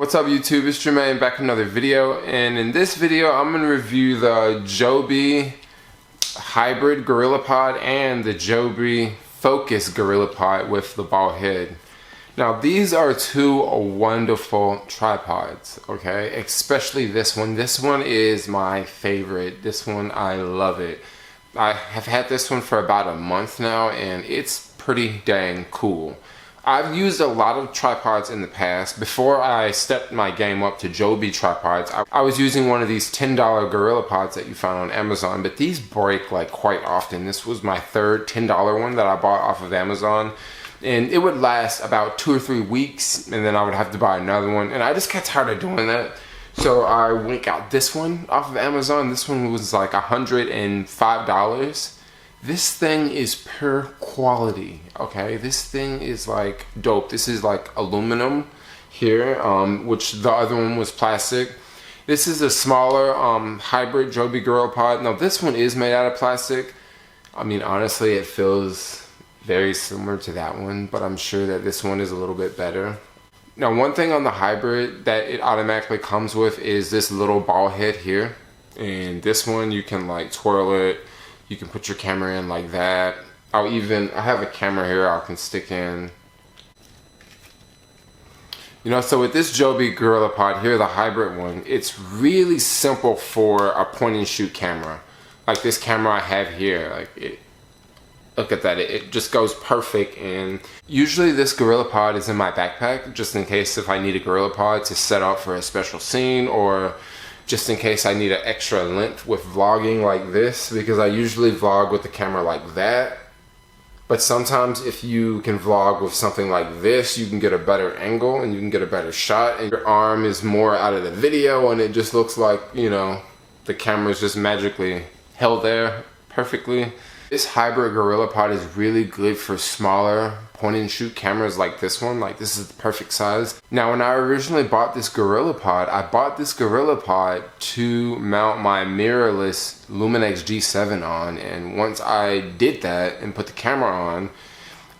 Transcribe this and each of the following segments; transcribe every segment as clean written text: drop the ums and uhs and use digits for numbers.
What's up YouTube, it's Jermaine back with another video, and in this video I'm going to review the Joby Hybrid GorillaPod and the Joby Focus GorillaPod with the BallHead. Now these are two wonderful tripods, okay? Especially this one. This one is my favorite. This one, I love it. I have had this one for about a month now and it's pretty dang cool. I've used a lot of tripods in the past. Before I stepped my game up to Joby tripods, I was using one of these $10 GorillaPods that you find on Amazon, but these break like quite often. This was my third $10 one that I bought off of Amazon, and it would last about 2 or 3 weeks, and then I would have to buy another one, and I just got tired of doing that. So I went got this one off of Amazon. This one was like $105. This thing is pure quality, okay? This thing is like dope. This is like aluminum here, which the other one was plastic. This is a smaller hybrid Joby GorillaPod. Now this one is made out of plastic. I mean, honestly, it feels very similar to that one, but I'm sure that this one is a little bit better. Now, one thing on the hybrid that it automatically comes with is this little ball head here. And this one, you can like twirl it. You can put your camera in like that. I have a camera here I can stick in. You know, so with this Joby GorillaPod here, the hybrid one, it's really simple for a point and shoot camera. Like this camera I have here, like look at that, it just goes perfect. And usually this GorillaPod is in my backpack, just in case if I need a GorillaPod to set up for a special scene, or just in case I need an extra length with vlogging like this, because I usually vlog with the camera like that. But sometimes if you can vlog with something like this, you can get a better angle and you can get a better shot, and your arm is more out of the video and it just looks like, you know, the camera's just magically held there perfectly. This hybrid GorillaPod is really good for smaller point and shoot cameras like this one. Like this is the perfect size. Now when I originally bought this GorillaPod, I bought this GorillaPod to mount my mirrorless Lumix G7 on, and once I did that and put the camera on,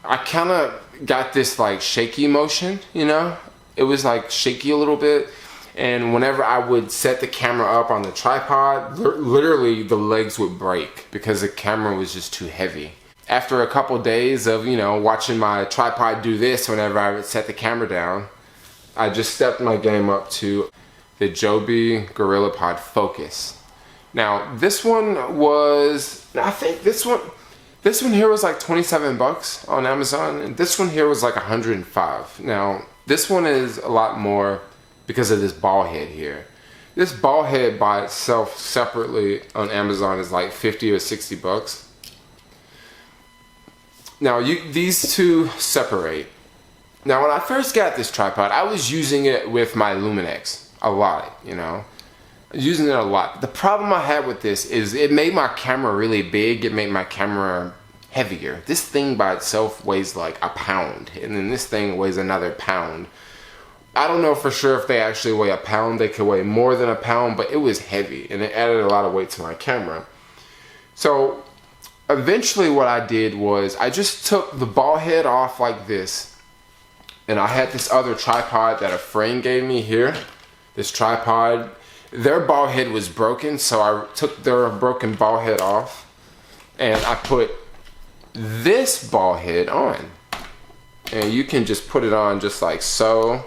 I kind of got this like shaky motion, you know? It was like shaky a little bit. And whenever I would set the camera up on the tripod, literally the legs would break because the camera was just too heavy. After a couple days of, you know, watching my tripod do this whenever I would set the camera down, I just stepped my game up to the Joby GorillaPod Focus. Now this one was, I think this one here was like 27 bucks on Amazon, and this one here was like 105. Now this one is a lot more because of this ball head here. This ball head by itself separately on Amazon is like 50 or 60 bucks. Now these two separate. Now when I first got this tripod, I was using it with my Lumix a lot, you know. Using it a lot. The problem I had with this is it made my camera really big. It made my camera heavier. This thing by itself weighs like a pound, and then this thing weighs another pound. I don't know for sure if they actually weigh a pound. They could weigh more than a pound, but it was heavy and it added a lot of weight to my camera. So eventually what I did was I just took the ball head off like this, and I had this other tripod that a friend gave me here. This tripod, their ball head was broken, so I took their broken ball head off and I put this ball head on. And you can just put it on just like so.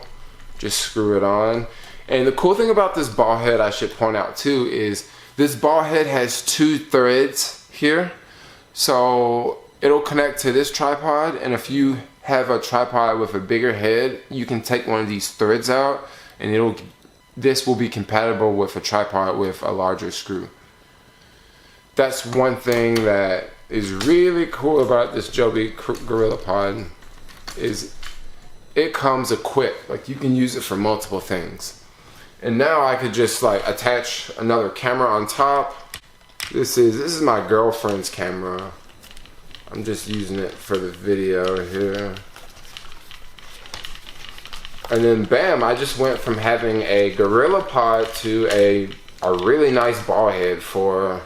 Just screw it on. And the cool thing about this ball head, I should point out too, is this ball head has 2 threads here. So it'll connect to this tripod, and if you have a tripod with a bigger head, you can take one of these threads out, and this will be compatible with a tripod with a larger screw. That's one thing that is really cool about this Joby GorillaPod, is it comes equipped. Like you can use it for multiple things. And now I could just like attach another camera on top. This is my girlfriend's camera. I'm just using it for the video here. And then bam, I just went from having a GorillaPod to a really nice ball head for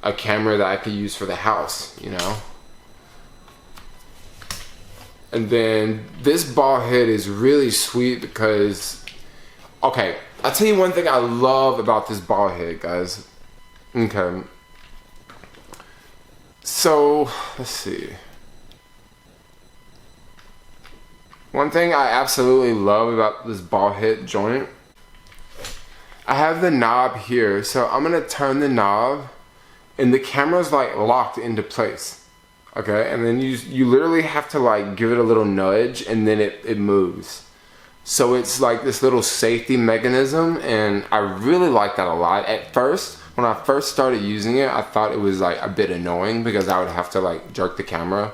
a camera that I could use for the house, you know. And then this BallHead is really sweet because Okay, I'll tell you one thing I love about this BallHead, guys. Okay. So, let's see. One thing I absolutely love about this BallHead joint, I have the knob here, so I'm gonna turn the knob and the camera's like locked into place. Okay, and then you literally have to like give it a little nudge and then it moves. So it's like this little safety mechanism, and I really like that a lot. At first, when I first started using it, I thought it was like a bit annoying because I would have to like jerk the camera.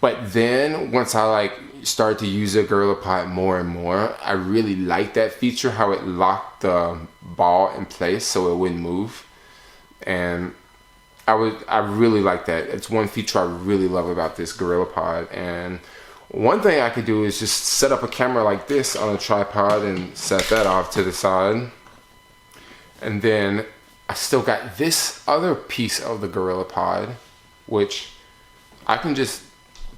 But then once I like started to use a GorillaPod more and more, I really liked that feature, how it locked the ball in place so it wouldn't move. And I really like that. It's one feature I really love about this GorillaPod. And one thing I could do is just set up a camera like this on a tripod and set that off to the side. And then I still got this other piece of the GorillaPod, which I can just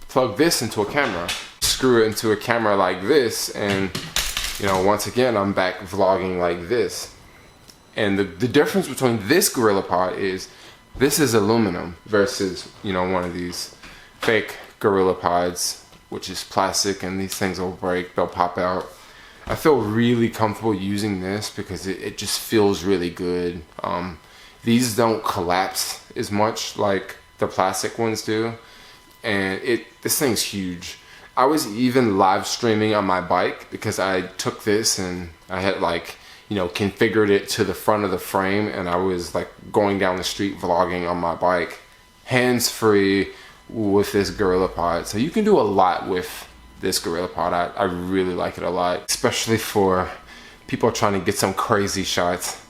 plug this into a camera, screw it into a camera like this, and you know, once again, I'm back vlogging like this. And the difference between this GorillaPod is this is aluminum versus, you know, one of these fake GorillaPods, which is plastic, and these things will break, they'll pop out. I feel really comfortable using this because it just feels really good. These don't collapse as much like the plastic ones do, and this thing's huge. I was even live streaming on my bike because I took this and I had like, you know, configured it to the front of the frame, and I was like going down the street vlogging on my bike, hands-free with this GorillaPod. So you can do a lot with this GorillaPod. I really like it a lot, especially for people trying to get some crazy shots.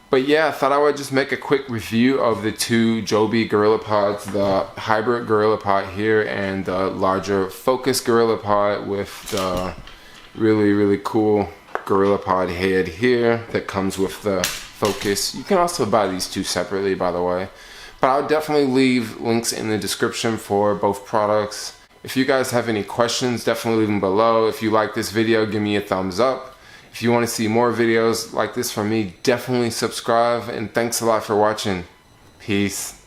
But yeah, I thought I would just make a quick review of the two Joby GorillaPods, the hybrid GorillaPod here and the larger Focus GorillaPod with the really cool GorillaPod head here that comes with the Focus. You can also buy these two separately, by the way. But I'll definitely leave links in the description for both products. If you guys have any questions, definitely leave them below. If you like this video, give me a thumbs up. If you want to see more videos like this from me, definitely subscribe, and thanks a lot for watching. Peace.